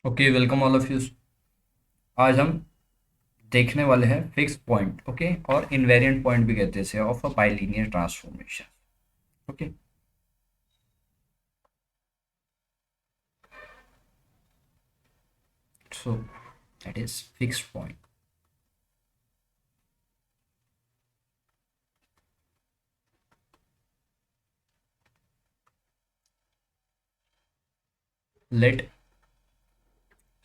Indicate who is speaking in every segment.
Speaker 1: Okay, welcome all of you. आज हम देखने वाले हैं फिक्स पॉइंट। ओके, और इनवेरिएंट पॉइंट भी कहते हैं इसे, of a bilinear transformation. Okay, so that is fixed point. Let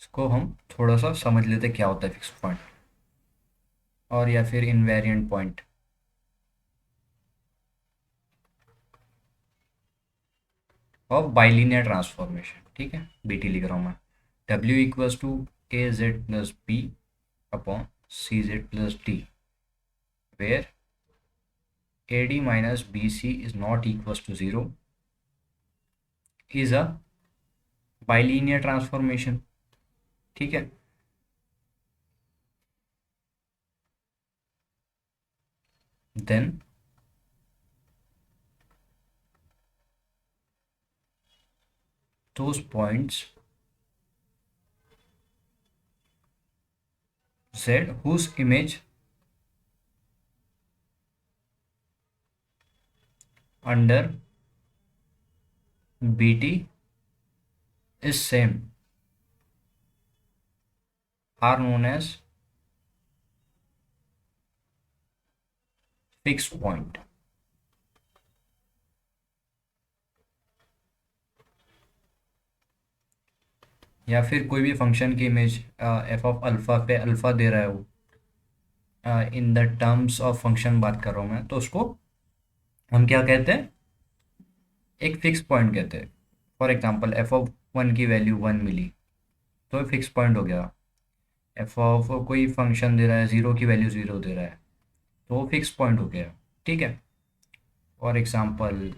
Speaker 1: इसको हम थोड़ा सा समझ लेते क्या होता है फिक्स्ड पॉइंट और या फिर invariant point of bilinear transformation. ठीक है, बीटी लिख रहा हूँ मैं। W equals to A Z plus B upon C Z plus D, where A D minus B C is not equals to zero is a bilinear transformation. ठीक है, then those points z whose image under bt is same are known as fixed point। या फिर कोई भी function की image F of alpha पे alpha दे रहा है वो, in the terms of function बात कर रहा हूँ मैं, तो उसको हम क्या कहते हैं? एक फिक्स पॉइंट कहते हैं। For example F of one की वैल्यू वन मिली तो फिक्स पॉइंट हो गया। एफ ऑफ कोई फंक्शन दे रहा है, ज़ीरो की वैल्यू ज़ीरो दे रहा है तो वो फिक्स पॉइंट हो गया। ठीक है, for example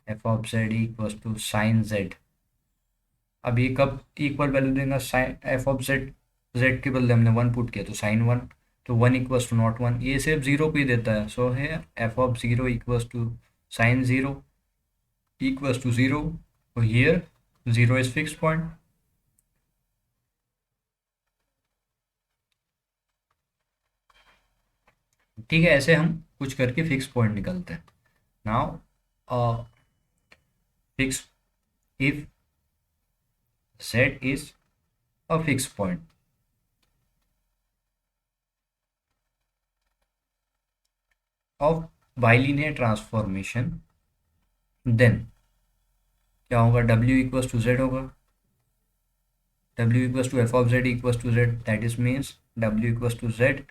Speaker 1: F of Z equals to sine Z. अब ये कब इक्वल वैल्यू देगा? Sine F of Z, Z के बदले हमने वन पुट किया तो साइन वन, तो one equals to not one, ये सिर्फ जीरो पे ही देता है। सो है F of zero equals to sine zero equals to zero, तो here zero is fix point. ठीक है, ऐसे हम कुछ करके फिक्स पॉइंट निकलते हैं। Now fix if Z is a fix point of bilinear transformation, then क्या होगा? डब्ल्यू इक्वल्स टू जेड होगा। W equals to F of Z equals to Z, that is means W equals to Z,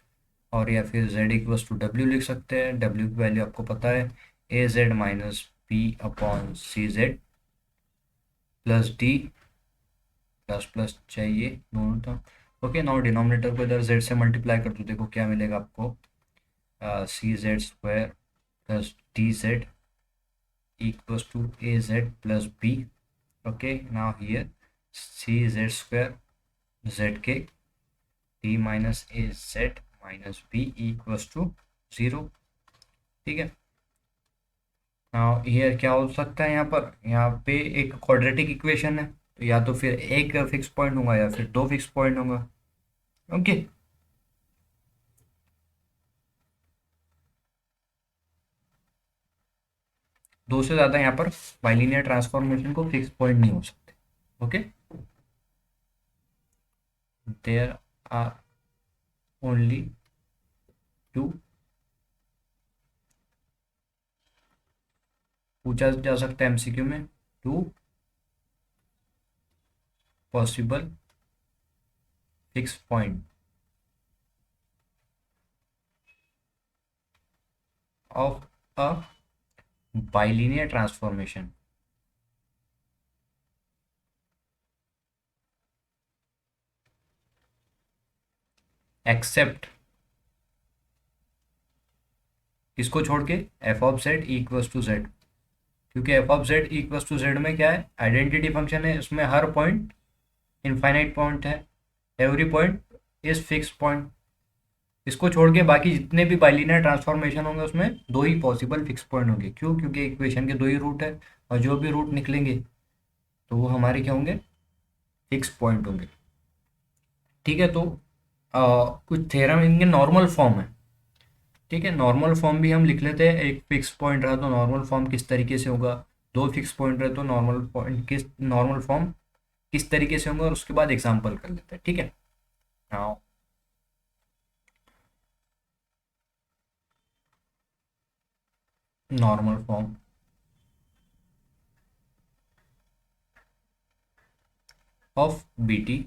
Speaker 1: और या फिर Z equals to W लिख सकते हैं। W की वैल्यू आपको पता है, A Z minus B upon C Z plus D, plus plus चाहिए दोनों तरफ। ओके, नाउ डिनोमिनेटर को इधर जेड से मल्टीप्लाई कर दो, देखो क्या मिलेगा आपको। C Z square plus D Z equals to az plus b। okay, now here cz square zk d minus az minus b equals to zero. ठीक है, now here क्या हो सकता है? यहाँ पे एक क्वाड्रेटिक इक्वेशन है, तो या तो फिर एक फिक्स पॉइंट होगा या फिर दो फिक्स पॉइंट होगा। ओके, दो से ज़्यादा यहाँ पर बाइलिनियर ट्रांसफॉर्मेशन को फिक्स पॉइंट नहीं हो सकते। Okay, there are only two, पूछा जा सकता है एमसीक्यू में, two possible fix point of a bilinear transformation except, इसको छोड़ के F of Z equals to Z. क्योंकि F of Z equals to Z में क्या है? आइडेंटिटी फंक्शन है, इसमें हर पॉइंट इनफाइनाइट पॉइंट है, every point is fix point. इसको छोड़ के बाकी जितने भी बाइलिनियर ट्रांसफॉर्मेशन होंगे उसमें दो ही पॉसिबल फिक्स पॉइंट होंगे। क्यों? क्योंकि इक्वेशन के दो ही रूट है और जो भी रूट निकलेंगे तो वो हमारे क्या होंगे? फिक्स पॉइंट होंगे। ठीक है, तो कुछ थ्योरम इनके नॉर्मल फॉर्म है। ठीक है, नॉर्मल फॉर्म भी हम लिख लेते हैं। एक फिक्स पॉइंट रहा तो नॉर्मल फॉर्म किस तरीके से होगा, दो फिक्स पॉइंट रहे तो नॉर्मल फॉर्म किस तरीके से होगा, और उसके बाद एग्जांपल कर लेते हैं। ठीक है, now normal form of BT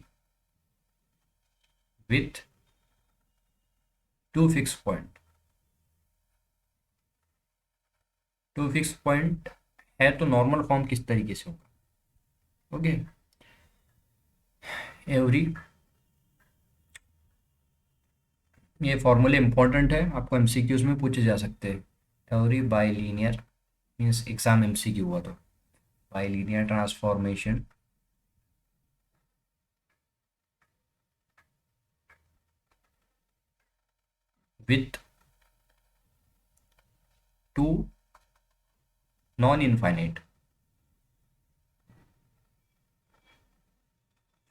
Speaker 1: with two fix point. Two fix point है तो नॉर्मल फॉर्म किस तरीके से होगा। ओके, एवरी, ये फॉर्मूले इंपॉर्टेंट है, आपको एमसीक्यूज में पूछे जा सकते हैं। Every bilinear means exam MCQ हुआ तो bilinear transformation with two non infinite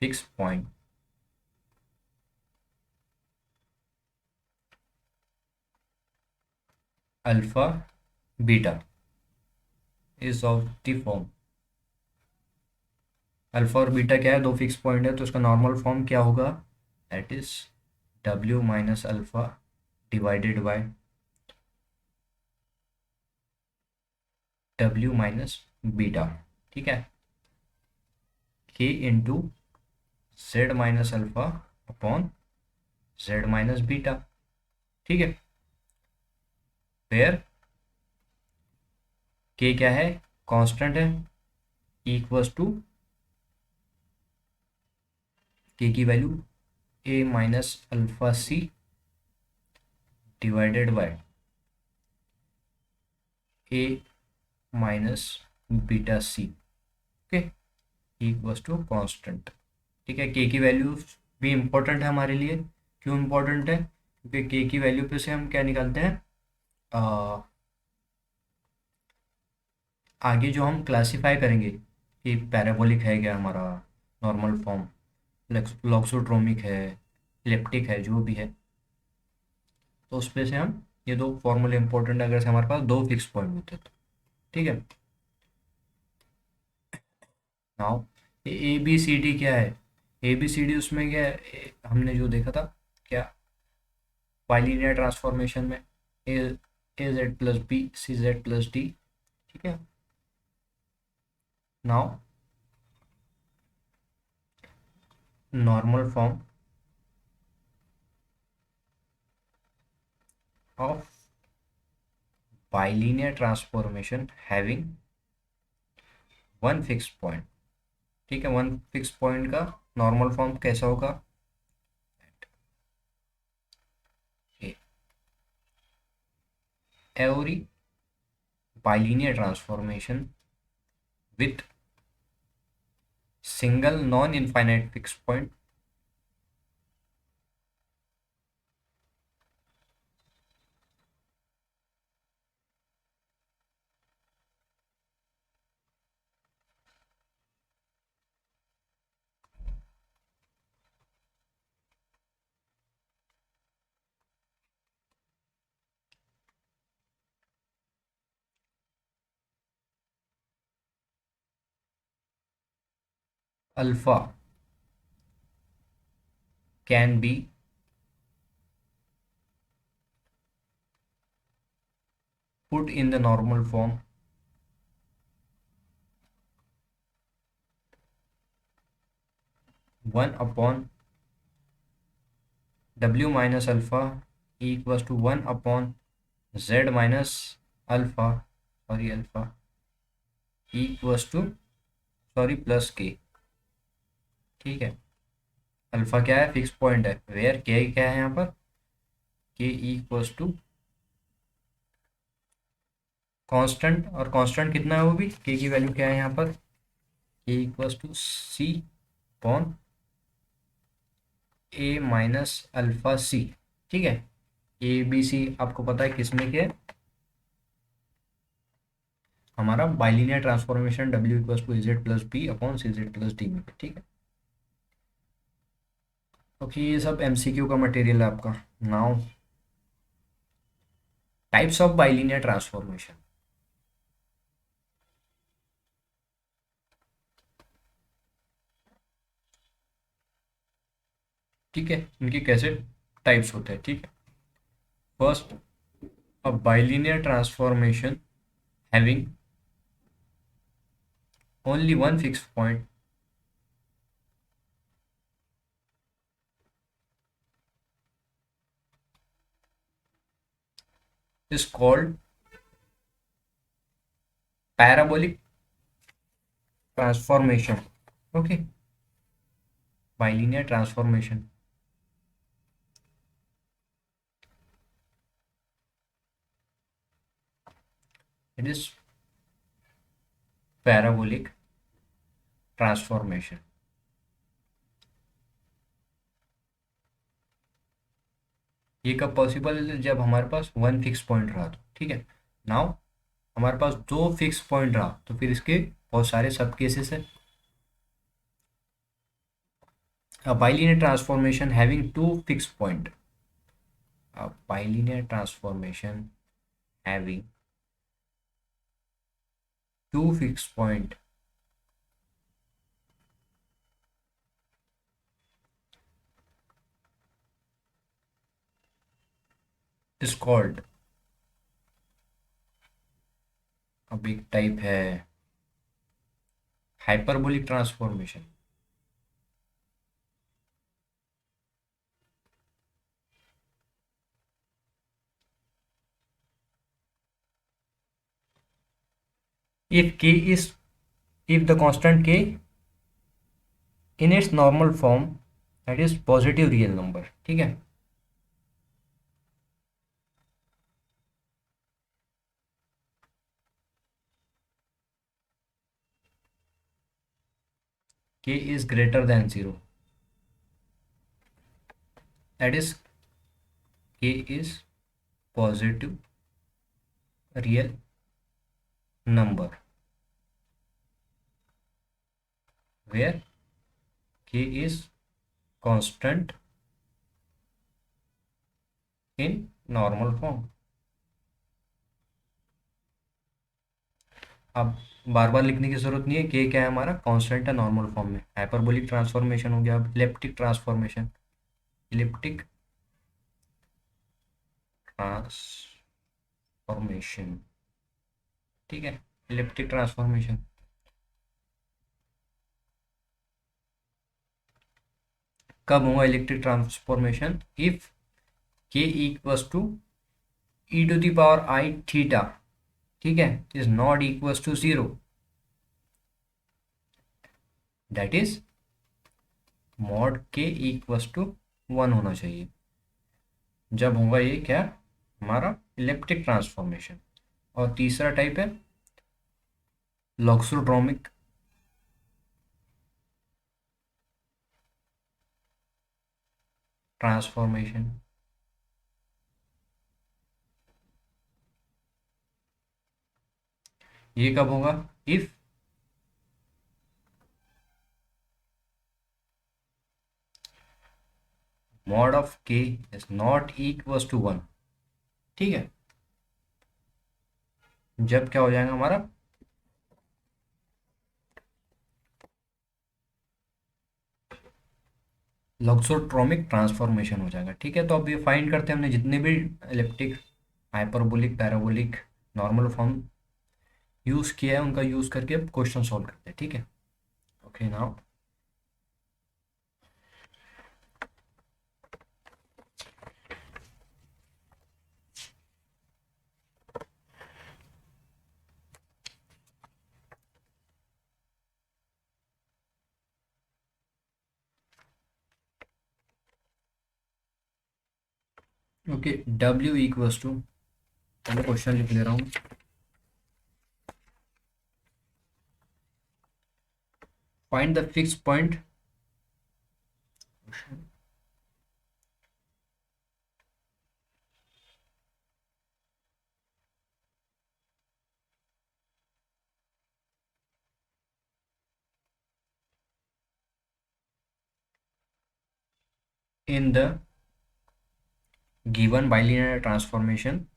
Speaker 1: fix point alpha beta is of the form. Alpha और बीटा क्या है, दो फिक्स पॉइंट है, तो उसका नॉर्मल फॉर्म क्या होगा, that is W minus alpha divided by W minus beta. ठीक है, के into Z minus alpha upon Z minus beta. ठीक है, फिर के क्या है, कांस्टेंट है, इक्वल्स टू के की value A minus alpha C divided by A minus beta C. Okay, equals to constant. ठीक है, के की वैल्यू भी इम्पोर्टेंट है हमारे लिए। क्यों इम्पोर्टेंट है, क्योंकि के की वैल्यू पे से हम क्या निकालते हैं, आगे जो हम क्लासीफाई करेंगे कि पैराबोलिक है क्या हमारा, नॉर्मल फॉर्म, लॉक्सोट्रोमिक है, इलिप्टिक है, जो भी है, तो उस पे से हम ये दो फॉर्मूले इंपॉर्टेंट है, अगर से हमारे पास दो फिक्स पॉइंट होते तो। ठीक है, now A B C D क्या है, ए बी सी डी उसमें क्या है, हमने जो देखा था क्या, बाइलिनियर ट्रांसफॉर्मेशन में A A Z plus B C Z plus D. ठीक है, now normal form of bilinear transformation having one fix point. ठीक है, वन फिक्स पॉइंट का नॉर्मल फॉर्म कैसा होगा, every bilinear transformation with single non infinite fix point alpha can be put in the normal form one upon W minus alpha equals to one upon Z minus alpha, sorry alpha, equals to sorry plus के। ठीक है, alpha क्या है, fix point है, where के क्या है यहाँ पर, के इक्वल्स टू कांस्टेंट, और कांस्टेंट कितना है वो भी, के की वैल्यू क्या है यहाँ पर, K equals to C upon A minus alpha C. ठीक है, ए बी सी आपको पता है किसमें के, हमारा bilinear transformation W equals to Z plus B upon C Z plus D में। ठीक है, ओके, ये सब एमसीक्यू का मटेरियल है आपका। Now types of bilinear transformation. ठीक है, इनके कैसे टाइप्स होते हैं, ठीक है। First, a bilinear transformation having only one fix point is called parabolic transformation. Okay, bilinear transformation it is parabolic transformation. ये कब पॉसिबल है? जब हमारे पास वन फिक्स पॉइंट रहा तो, ठीक है। नाउ हमारे पास दो फिक्स पॉइंट रहा तो फिर इसके बहुत सारे सब केसेस है। A bilinear transformation having two fixed point. A bilinear transformation having two fixed point is called, अब एक टाइप है hyperbolic transformation. if k is if the constant k in its normal form, that is positive real number, ठीक है। k is greater than 0, that is k is positive real number where k is constant in normal form। अब बार बार लिखने की जरूरत नहीं है, के क्या है हमारा कांस्टेंट है नॉर्मल फॉर्म में। हाइपरबोलिक ट्रांसफॉर्मेशन हो गया। अब इलिप्टिक ट्रांसफॉर्मेशन, इलिप्टिक ट्रांसफॉर्मेशन, ठीक है। इलिप्टिक ट्रांसफॉर्मेशन कब होगा? Electric transformation if K equals to E to the power I theta, ठीक है, is not equals to 0, that is mod K equals to 1 होना चाहिए। जब होगा ये क्या? हमारा इलेक्ट्रिक ट्रांसफॉर्मेशन। और तीसरा टाइप है लॉक्सोड्रोमिक ट्रांसफॉर्मेशन। ये कब होगा? इफ मॉड ऑफ के इज नॉट इक्वल्स टू 1, ठीक है। जब क्या हो जाएगा हमारा? लॉक्सोट्रोमिक ट्रांसफॉर्मेशन हो जाएगा, ठीक है। तो अब ये फाइंड करते हैं, हमने जितने भी elliptic, hyperbolic, parabolic, normal form use किया है उनका यूज करके अब क्वेश्चन सॉल्व करते हैं, ठीक है। Okay now okay, W equals to, मैं क्वेश्चन लिख ले रहा हूँ। Find the fix point in the given bilinear transformation,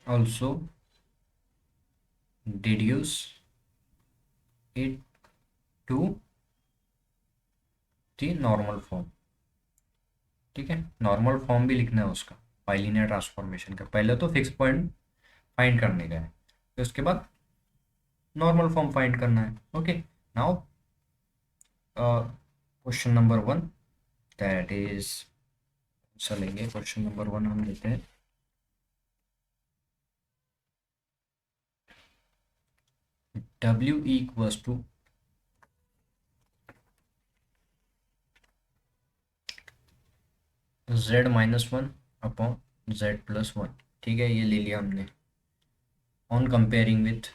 Speaker 1: also deduce it to the normal form. ठीक है, नॉर्मल फॉर्म भी लिखना है उसका बाइलिनियर ट्रांसफॉर्मेशन का। पहले तो फिक्स पॉइंट फाइंड करने का है, फिर उसके बाद नॉर्मल फॉर्म फाइंड करना है। Okay, now question number one, that is, चलेंगे क्वेश्चन नंबर वन हम लेते हैं। W equals to Z minus one upon Z plus one. ठीक है, ये ले लिया हमने। ऑन कंपेयरिंग विथ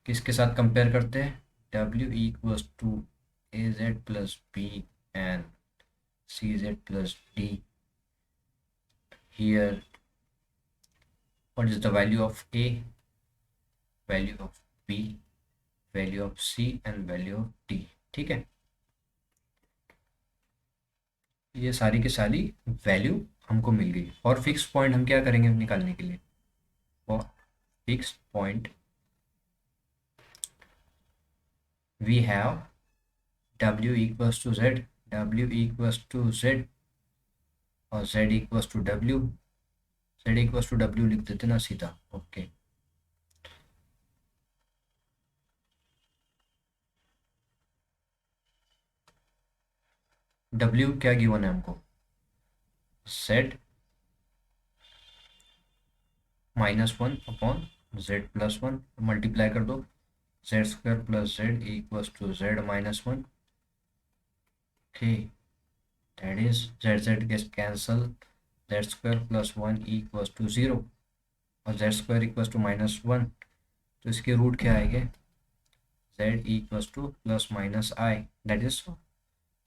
Speaker 1: किसके साथ कंपेयर करते हैं? W equals to AZ plus B and CZ plus D. Here, what is the value of A, value of B, value of C and value of D? ठीक है, ये सारी की सारी वैल्यू हमको मिल गई। और फिक्स पॉइंट हम क्या करेंगे निकालने के लिए? For fix point we have W equals to Z, W equals to Z और Z equals to W, Z equals to W लिख देते ना सीधा। ओके, W क्या गिवन है हमको? Z minus one upon Z plus one, multiply कर दो, Z square plus Z equals to Z minus one. Okay, that is Z Z gets cancel, Z square plus one equals to zero और Z square equals to minus one. तो इसके root क्या आएंगे? Z equals to plus minus I, that is,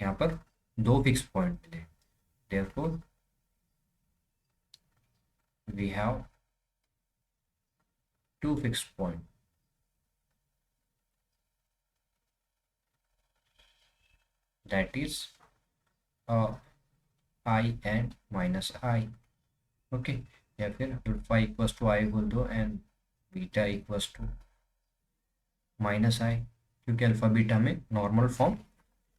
Speaker 1: यहाँ पर दो fix point मिले, therefore we have two fix point. That is I and minus I. Okay, या फिर अल्फा इक्वल्स टू आई बोल दो and beta equals to minus I, क्योंकि alpha beta में नॉर्मल फॉर्म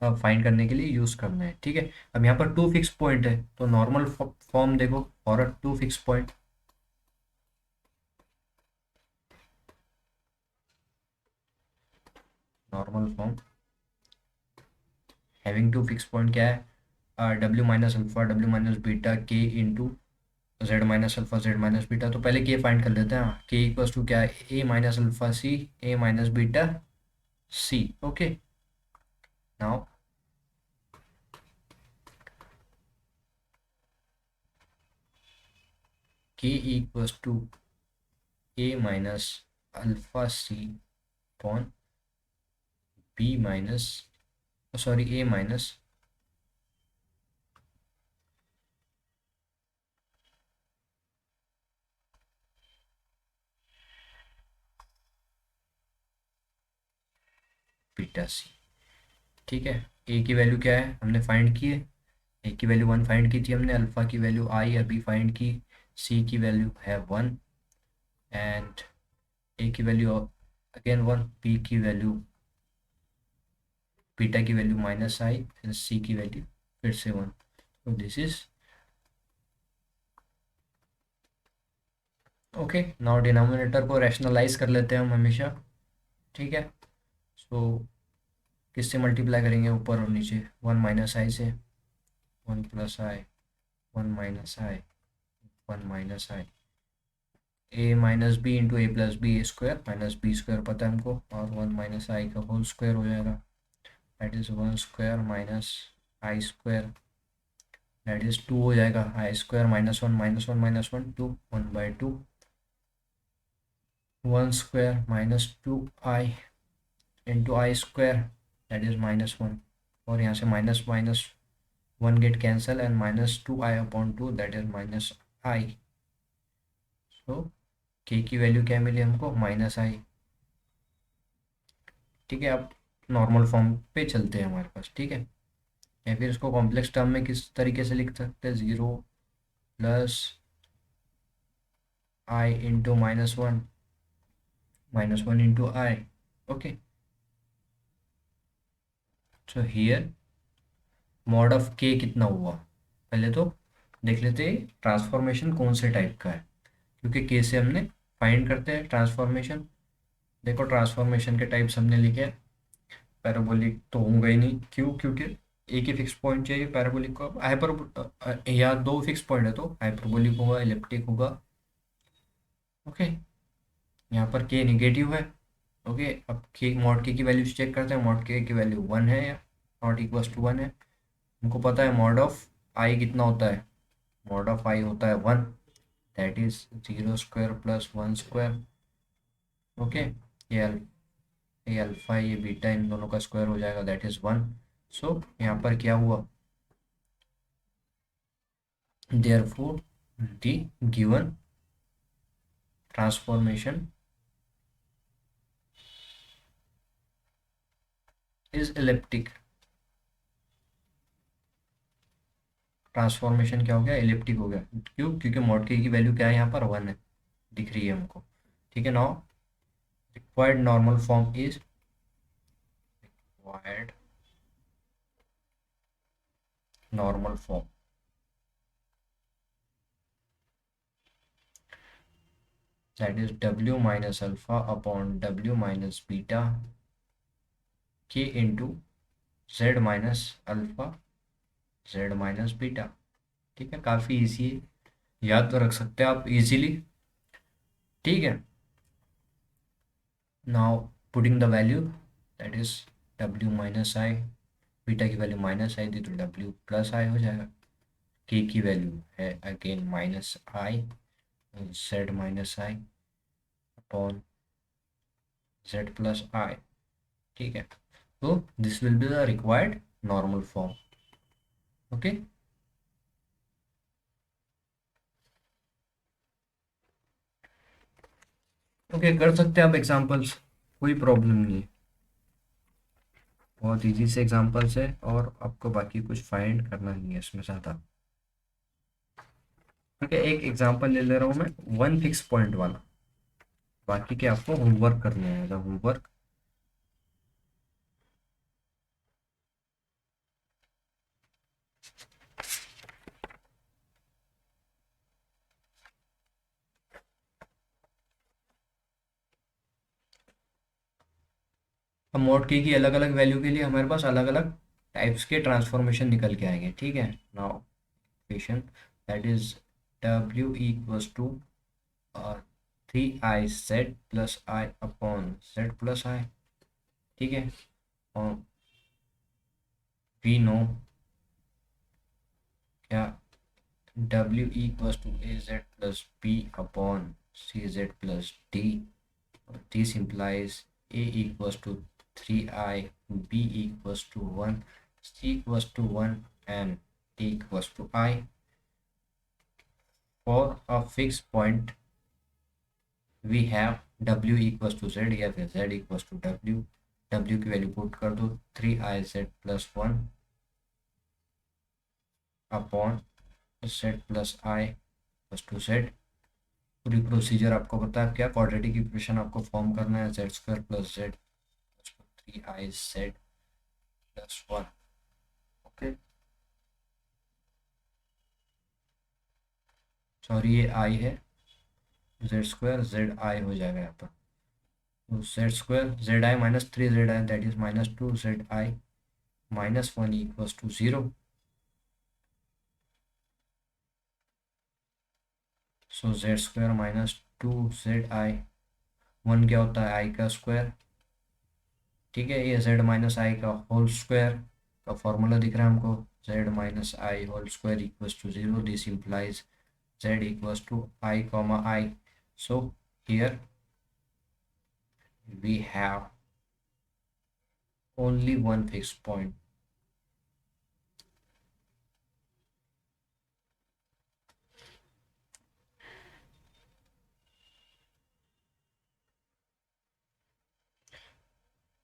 Speaker 1: फाइंड करने के लिए यूज करना है। ठीक है, अब यहाँ पर टू फिक्स पॉइंट है तो नॉर्मल फॉर्म देखो for a two fix point. Normal form having two fix point क्या है? W minus alpha W minus beta K into Z minus alpha Z minus beta. तो पहले के फाइंड कर लेते हैं। के इक्वल्स टू क्या है? A minus alpha C, A minus beta C. Okay, now K equals to A minus alpha C upon B minus, sorry A minus beta C. ठीक है, ए की वैल्यू क्या है हमने फाइंड की है? ए की वैल्यू वन फाइंड की थी हमने, अल्फा की वैल्यू आई अभी फाइंड की, सी की वैल्यू है वन एंड ए की वैल्यू अगेन वन, बी की वैल्यू, बीटा की वैल्यू माइनस आई एंड सी की वैल्यू फिर से वन। तो this is okay. Now denominator को रैशनलाइज कर लेते हैं हम हमेशा। ठीक है, सो किससे मल्टीप्लाई करेंगे ऊपर और नीचे? वन माइनस आई से, वन प्लस आई, वन माइनस आई, वन माइनस आई, ए माइनस बी इंटू ए प्लस बी, ए स्क्वायर माइनस बी स्क्वायर पता है हमको, और वन माइनस आई का होल स्क्वायर हो जाएगा, that is one square minus I square, that is two हो जाएगा। I square minus one minus one minus one two, one by two, one square minus two I into I square, that is minus one. और यहाँ से minus minus one get cancel and minus two I upon two that is minus I. So K की value क्या मिली हमको, minus आई। ठीक है, अब normal form पे चलते हैं हमारे पास, ठीक है। या फिर इसको कॉम्प्लेक्स टर्म में किस तरीके से लिख सकते हैं, zero plus I into minus one into I. Okay, so here mod of के कितना हुआ, पहले तो देख लेते हैं ट्रांसफॉर्मेशन कौन से टाइप का है, क्योंकि के से हमने फाइंड करते हैं ट्रांसफॉर्मेशन। देखो ट्रांसफॉर्मेशन के टाइप्स हमने लिखे हैं, पैराबोलिक तो होंगे ही नहीं, क्यों, क्योंकि एक ही फिक्स पॉइंट चाहिए पैराबोलिक को। हाइपर या दो फिक्स पॉइंट है तो हाइपरबोलिक होगा, इलिप्टिक होगा। ओके, यहाँ पर के निगेटिव है। ओके, अब के मॉड के की वैल्यू चेक करते हैं, मॉड के की वैल्यू वन है या नॉट इक्वल्स टू वन है। हमको पता है मॉड ऑफ आई कितना होता है, मॉड ऑफ आई होता है one, that is zero square plus one square. Okay, ये ये अल्फा ये बीटा इन दोनों का स्क्वायर हो जाएगा, दैट इज वन। सो यहाँ पर क्या हुआ, therefore the given transformation is elliptic। Transformation क्या हो गया, एलिप्टिक हो गया। क्यों, क्योंकि मॉड के की वैल्यू क्या है यहाँ पर वन है, दिख रही है हमको। ठीक है, now required normal form is required normal form that is w minus alpha upon w minus beta K into Z minus alpha Z minus beta. ठीक है, काफ़ी इजी है, याद तो रख सकते हैं आप इजीली। ठीक है, now putting the value that is w minus I, beta की वैल्यू माइनस आई थी तो w प्लस आई हो जाएगा। के की वैल्यू है again minus I, Z minus I upon Z plus I. ठीक है, तो this will be the required normal form. Okay, okay कर सकते हैं आप एग्जांपल्स, कोई प्रॉब्लम नहीं है, बहुत इजी से एग्जांपल्स है और आपको बाकी कुछ फाइंड करना नहीं है इसमें ज़्यादा। ठीक है, एक एग्जांपल ले ले रहा हूँ मैं वन फिक्स पॉइंट वाला, बाकी के आपको होमवर्क करना है, होमवर्क। अब मॉड के की अलग अलग वैल्यू के लिए हमारे पास अलग अलग टाइप्स के ट्रांसफॉर्मेशन निकल के आएंगे। ठीक है, now equation that is w equals to three I Z plus I upon Z plus I. ठीक है, और वी नो क्या w equals to A Z plus B upon C Z plus D. This implies a equals to 3i, b equals to 1, c equals to 1 and d equals to I। For a fixed point we have w equals to z या फिर z equals to w। w की value put कर दो 3iz plus one upon z plus I plus two Z. पूरी procedure आपको पता है क्या, क्वाड्रेटिक इक्वेशन आपको फॉर्म करना है, Z square plus Z three I Z plus one. Okay, sorry ये आई है, जेड स्क्वायर जेड आई हो जाएगा यहाँ पर, तो Z square Z I minus three Z I that is minus two Z I minus one equals to zero. So Z square minus two Z I, one क्या होता है आई का स्क्वायर। ठीक है, ये जेड माइनस आई का होल स्क्वायर का formula दिख रहा है हमको, Z minus I whole square equals to zero. This implies z equals to I comma I। So here we have only one fixed point,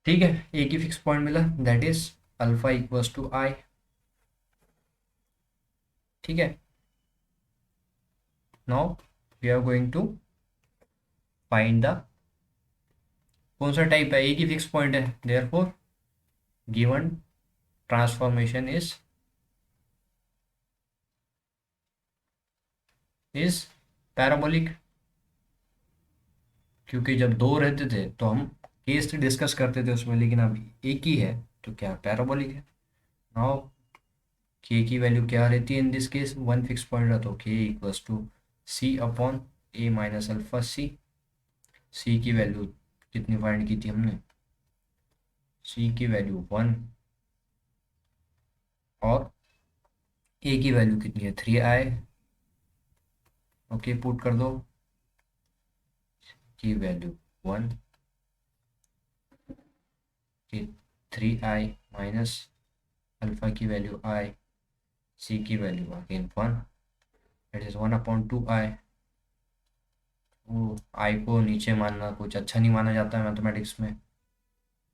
Speaker 1: ठीक है, एक ही फिक्स पॉइंट मिला, that is alpha equals to I. ठीक है, now we are going to find the कौन सा type है, एक ही फिक्स पॉइंट है, therefore given transformation is parabolic. क्योंकि जब दो रहते थे तो हम केस डिस्कस करते थे उसमें, लेकिन अब एक ही है तो क्या पैराबोलिक है। नाउ के की वैल्यू क्या रहती है in this case, one fix point है तो K equals to C upon A minus alpha C. C की वैल्यू कितनी फाइंड की थी हमने, सी की वैल्यू 1, और ए की वैल्यू कितनी है 3i। ओके, पुट कर दो, की वैल्यू 1 की 3i माइनस अल्फा की वैल्यू i, सी की value again 1, that is 1/2i। वो आई को नीचे मानना कुछ अच्छा नहीं माना जाता है मैथमेटिक्स में,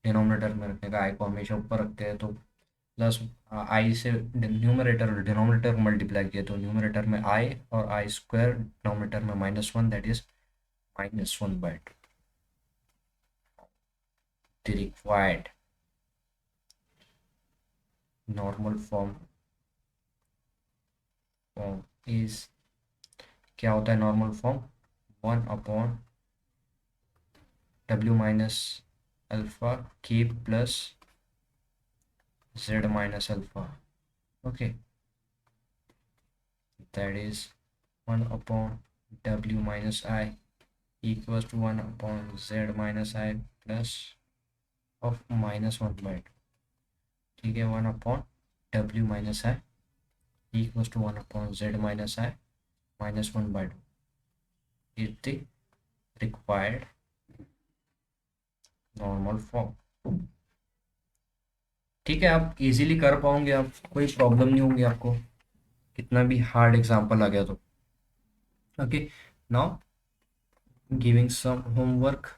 Speaker 1: डिनोमिनेटर में रखने का, आई को हमेशा ऊपर रखते हैं। तो प्लस आई से न्यूमरेटर और डिनोमिनेटर को मल्टीप्लाई किया तो न्यूमरेटर में आई और आई स्क्वायर, डिनोमिनेटर में -1, that is -1/2। The required normal form form is, क्या होता है normal form, 1/w minus alpha K plus z minus alpha. Okay, that is 1/w minus I equals to 1/z minus I plus of -1/2। ठीक है, 1/w minus I equals to 1/z minus I -1/2 is the required normal form. ठीक है, आप easily कर पाओगे, आप कोई problem नहीं होगी आपको, कितना भी हार्ड एग्जांपल आ गया तो। Okay, now giving some homework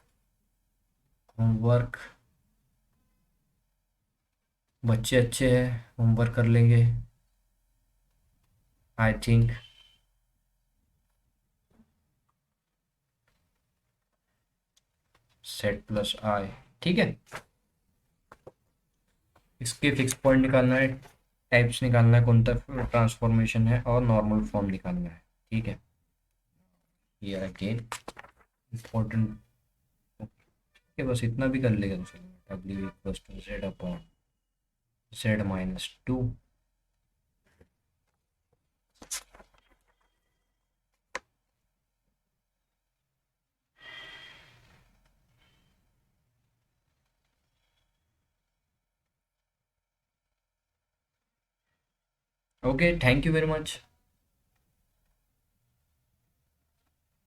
Speaker 1: बच्चे अच्छे हैं, होमवर्क कर लेंगे I think. Set plus I, ठीक है, इसके फिक्स पॉइंट निकालना है, टाइप्स निकालना है, कौन सा ट्रांसफॉर्मेशन है, और नॉर्मल फॉर्म निकालना है। ठीक है, ये अगेन इम्पोर्टेंट। ओके, बस इतना भी कर लेगा तो चलेगा, W equals to Z upon z-2। Okay, thank you very much.